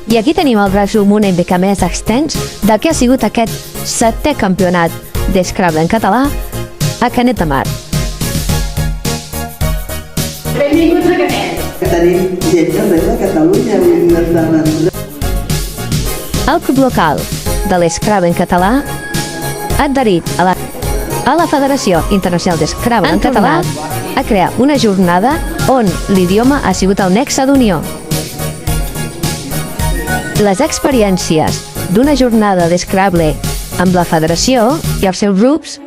I aquí tenim el resum una mica més extens del que ha sigut aquest 7è campionat d'Scrabble en català a Canet de Mar. Benvinguts a Canet. Tenim gent arreu de Catalunya, El club local de l'Scrabble en català ha adherit a la Federació Internacional d'Scrabble en català a crear una jornada on l'idioma ha sigut el nexe d'unió. Les experiències d'una jornada d'Scrabble amb la federació i els seus grups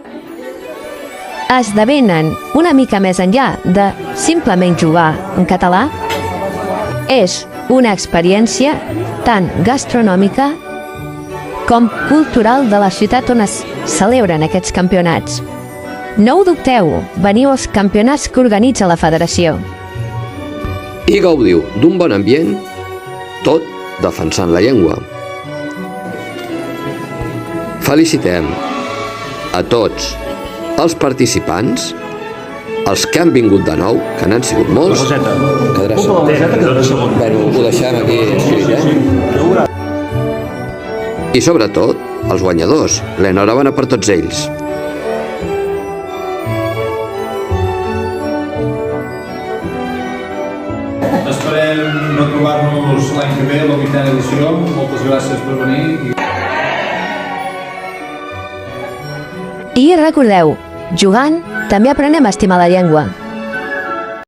esdevenen una mica més enllà de simplement jugar en català. És una experiència tant gastronòmica com cultural de la ciutat on es celebren aquests campionats. No ho dubteu, veniu als campionats que organitza la federació. I gaudiu d'un bon ambient, tot defensant la llengua. Felicitem a tots els participants, els que han vingut de nou, que n'han sigut molts. Quedarà segon. Bueno, ho deixem aquí escrit, I sobretot, els guanyadors. L'enhorabona per tots ells. Esperem no trobar-nos l'any que ve a la 8a edició. Moltes gràcies per venir. I recordeu, jugant també aprenem a estimar la llengua.